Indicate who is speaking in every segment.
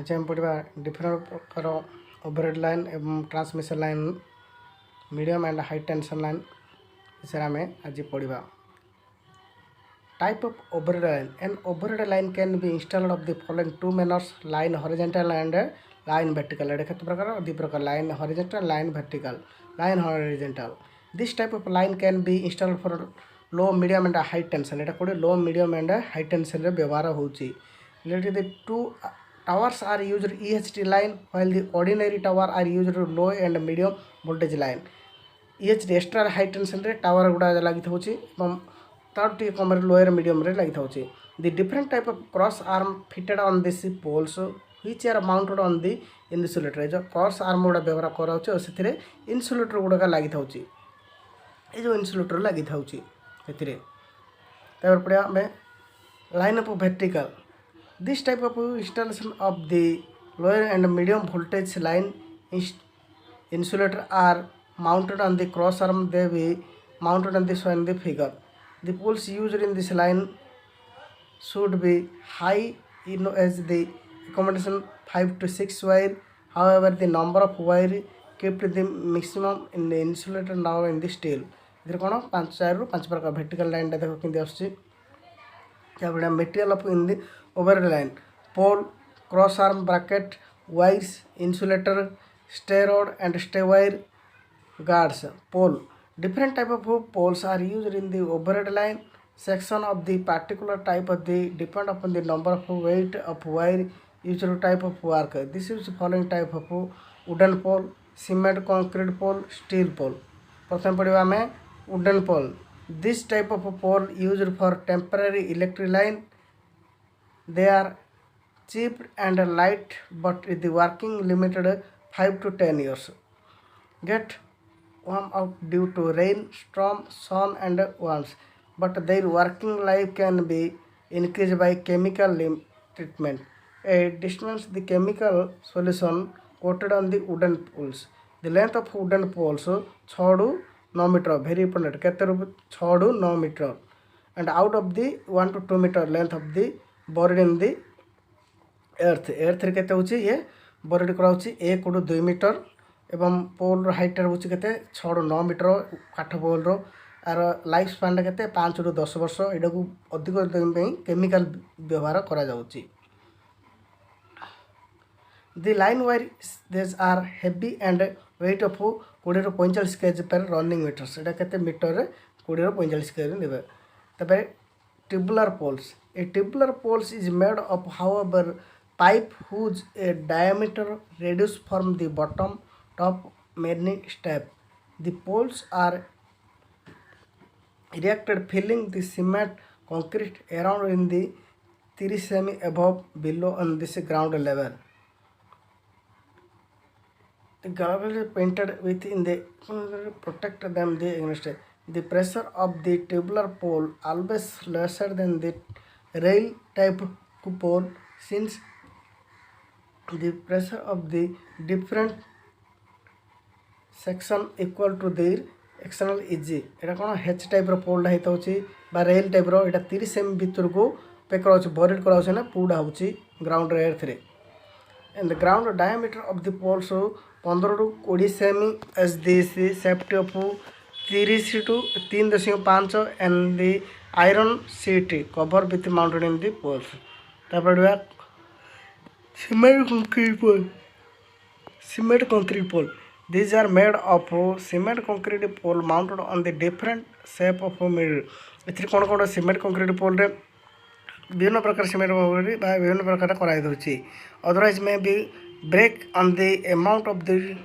Speaker 1: आज आम पढ़ा डिफरेंट प्रकार ओवरहेड लाइन एवं transmission line medium and high tension line विषय आम आज पढ़ा। Type of overhead line an overhead line can be installed of the following two manners line horizontal and line vertical. एट केते प्रकार दि प्रकार line horizontal line vertical. Line horizontal this type of line can be installed for low medium and high tension. एटा कोडे low medium and high tension रे व्यवहार होची। Let the two towers are used EHT line while the ordinary tower are used low and medium voltage line। EHT extra high tension रे tower गुड़ा लगी थाउची एवं तार टी कम रे लोअर मीडियम रे लगी थाउची। The different type of cross arm fitted on this poles which are mounted on the insulator. जो क्रॉस आर्म गुड़ा व्यवहार कराउची और सेथिरे इन्सुलेटर गुड़ा लगी थाउची। ए जो इन्सुलेटर लगी थाउची सेथिरे तापर पड़िया में line of vertical. This type of installation of the lower and medium voltage line insulator are mounted on the cross arm. They be mounted on this one in the figure. The poles used in this line should be high as the accommodation 5 to 6 wire. However, the number of wire kept the maximum in the insulator now in the steel. इधर कौन 5 प्रकार vertical line देखो किंतु आसुची क्या बड़ा material of in the overhead line pole cross arm bracket wires insulator stay rod and stay wire guards pole. Different type of poles are used in the overhead line section of the particular type of the depend upon the number of weight of wire used to type of work. This is the following type of wooden pole cement concrete pole steel pole। प्रथम पढ़िबा में wooden pole। This type of pole used for temporary electric line। They are cheap and light but the working limited 5 to 10 years. Get worn out due to rain, storm, sun and winds, but their working life can be increased by chemical treatment. A dispense the chemical solution coated on the wooden poles. The length of wooden poles 6 to 9 meter, very important, केते 6 to 9 meter, and out of the 1 to 2 meter length of the buried in the earth। earth रे केते होची ये buried करा होची 1 to 2 meter एवं पोल रो height होची केते 6 to 9 meter काठ पोल रो आर लाइफ स्पैन केते 5 to 10 वर्ष। एडा को अधिक दिन पे केमिकल व्यवहार करा जाउची। The line wires are heavy and weight of 20 to 45 kg per running meters। एटा केते मीटर रे 20 to 45 kg नेबे। तबे tubular poles। A tubular poles is made of however pipe whose a diameter reduced from the bottom top many step। The poles are erected filling the cement concrete around in the 30 semi above below on this ground level। The gravel is painted within the protect them against the pressure of the tubular pole always lesser than the rail type pole since the pressure of the different section equal to their external EG। Etah cone H type रो पोल हेता होची बा rail type रो एटा 30 semi भीतर को pack करा होची बॉरिड करा होची ना पूडा होची ग्राउंड रे एर्थ रे। and the ground diameter of the pole so 15 to 20 semi as this safety of 30 to 3.5 and the iron sheet cover with mounted in the poles। तापर cement concrete pole these are made of cement concrete pole mounted on the different shape of middle। एथि कोन कोन cement concrete pole रे विभिन्न प्रकार cement विभिन्न प्रकार कराई दउची। Otherwise maybe break on the amount of the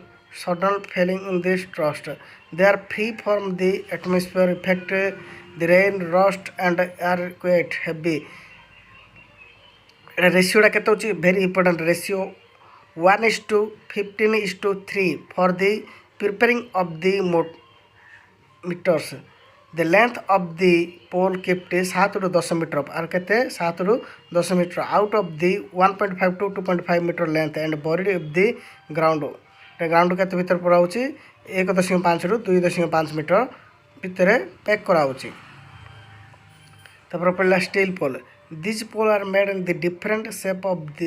Speaker 1: sudden falling in this trust. They are free from the atmosphere effect the rain rust and are quite heavy. रेशियोटा केते होची very important ratio 1:15:3 for the preparing of the meters. The length of the pole kept is 7 to 10 meter are केते 7 to 10 meter out of the 1.5 to 2.5 meter length and buried of the ground। Ground केते भीतर पड़ा होची 1.5 ରୁ 2.5 metre भीतर pack करा होची। तपर पड़ला steel pole. This pole are made in the different shape of the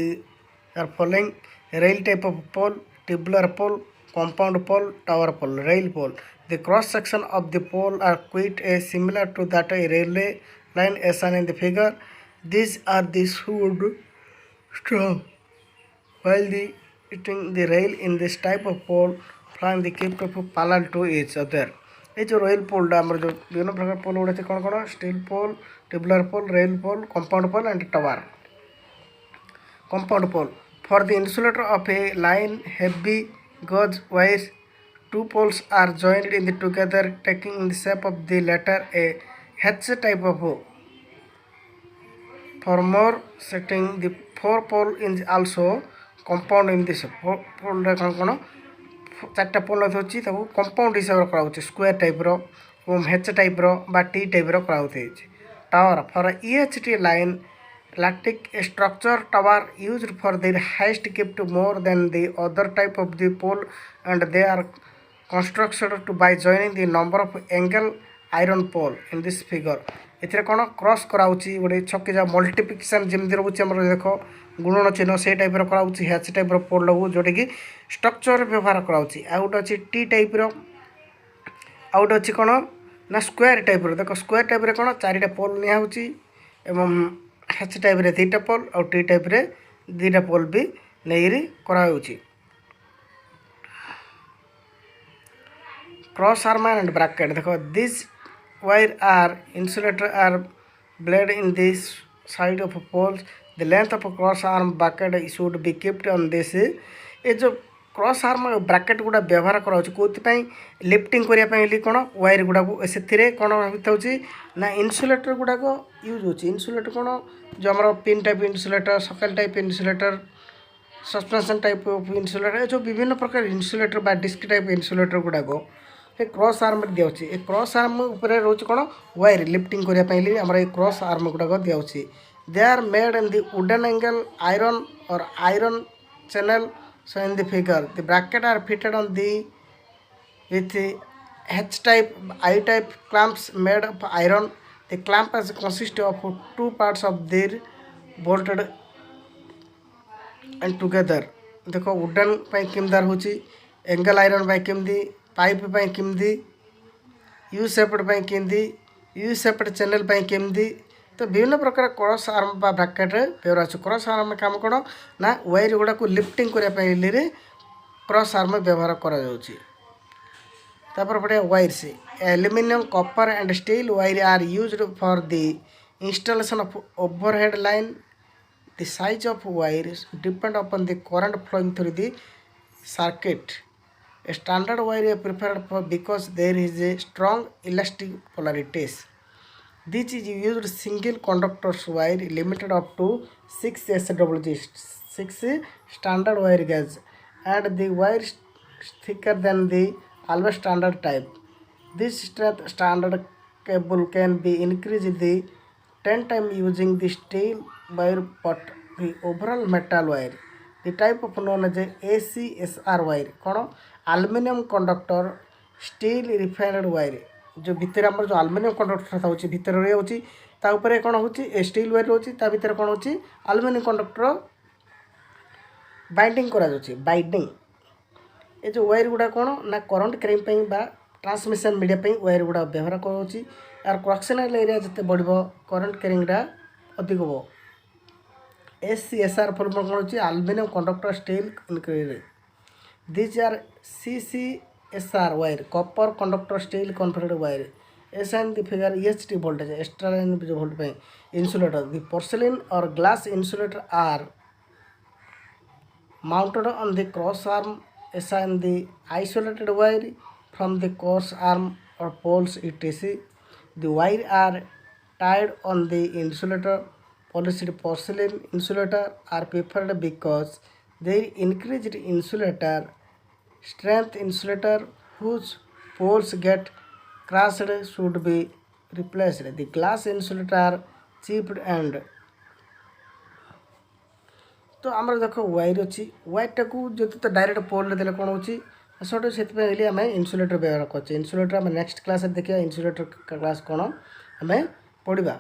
Speaker 1: are following rail type of pole, tubular pole, compound pole, tower pole, rail pole. The cross section of the pole are quite similar to that a railway line as shown in the figure. These are the wood strong, while the rail in this type of pole flying the kept of parallel to each other. ये जो rail पोल आम जो विभिन्न प्रकार पोल गुड़ा कौन कौन steel pole, tubular pole, rail pole, compound pole and tower. Compound pole. For the insulator of a line heavy gauge wires, two poles are joined in the together, taking in the shape of the letter a H type of hole. For more setting, the four pole is also compound in this pole रे कौन चार्टा पोल अच्छी compound हिसाब से कराऊँ square type H type T type कराऊे. Tower for E H T line lactic structure tower used for their height kept more than the other type of the pole, and they are constructed to by joining the number of angle iron pole in this figure. एथिरे कौन cross कराऊँगी गोटे छक्की जा multiplication जमी रोचे आम देख गुणन चिन्ह से टाइप कराऊँगी हेच टाइप पोल लगू जोटा कि स्ट्रक्चर व्यवहार कराऊँगी. आ गोटे अच्छी टी टाइप आ गोटे अच्छी कौन ना स्क्वायर टाइप देख स्क्वायर टाइप कौन चारिटा पोल निआँगी एवं हेच टाइप रे 3टा पोल और टी टाइप रे 2टा पोल भी नहीं कराऊँगी. क्रॉस आर्म एंड ब्रैकेट देखो this wire are insulator are blade in this side of poles. The length of cross arm bracket should be kept on this. ये जो क्रॉस आर्म ब्रैकेट गुड़ा व्यवहार कराऊँ lifting करने कौन वायर गुड़ा से कौन होता ना इन्सुलेटर गुड़ाक यूज हो. इन्सुलेटर कौन जो आम pin type insulator, shackle type insulator, suspension type of insulator, जो विभिन्न प्रकार इन्सुलेटर बा डिस्क टाइप इन्सुलेटर गुड़ाक क्रॉस आर्म दिखे. ये क्रॉस आर्म उपर रोच कौन वायर लिफ्टिंग करने आम क्रॉस आर्म गुड़ाक दिखे. They are made in the wooden angle iron और iron channel. So in the figure, the bracket are fitted on the with H type, I type clamps made of iron. The clamp has consist of two parts of their bolted and together. देखो wooden पाई किमदार होची, angle iron पाई किमदी, pipe पाई किमदी, U shaped पाई किमदी, U shaped channel पाई किमदी. तो विभिन्न प्रकार cross arm बा bracket व्यवहार अच्छे. Cross arm काम कौन ना वायर गुड़ा को लिफ्टिंग करने क्रॉस आर्म व्यवहार कर पड़े. वायर से aluminium, copper and steel wire are used for the installation of overhead line. The size of wire depend upon the current flowing through the circuit. Standard wire preferred for because there is a strong elastic polarities. This is used single conductors wire limited up to 6 SWG, 6 standard wire gauge, and the wire thicker than the always standard type. This strength standard cable can be increased the 10 times using the steel wire, but the overall metal wire. The type of known as ACSR wire कौन aluminium conductor steel refined wire. जो भितर आम जो aluminium conductor था भितर रही hopper कौन हो स्टील वायर रोचे भितर कौन हो आलुमिनियम कंडक्टर बाइंडिंग करा बाइंडिंग. ये जो वायर गुड़ा कौन ना करंट क्यारिंग बा ट्रांसमिशन मीडिया वायर गुड़ा व्यवहार कर. यार क्रॉक्शनल एरिया जिते बढ़ करंट क्यारिंगटा अधिक हम. SCSR फुल फॉर्म कौन हो aluminium conductor steel increase. This are CCSR wire, copper conductor steel converted wire. As in the figure, EHT voltage, extra line voltage insulator. The porcelain or glass insulator are mounted on the cross arm, as in the isolated wire from the cross arm or poles etc. The wire are tied on the insulator. Polished porcelain insulator are preferred because they increased insulator strength. Insulator whose poles get crushed should be replaced. The glass insulator are cheap and तो आम देख wire अच्छी वायरटा को जो तो direct पोल देले कौन हो सट से आम इन्सुलेटर व्यवहार कर. इन्सुलेटर आम नेक्स्ट क्लास देखिए इन्सुलेटर क्लास कौन आम पढ़ा.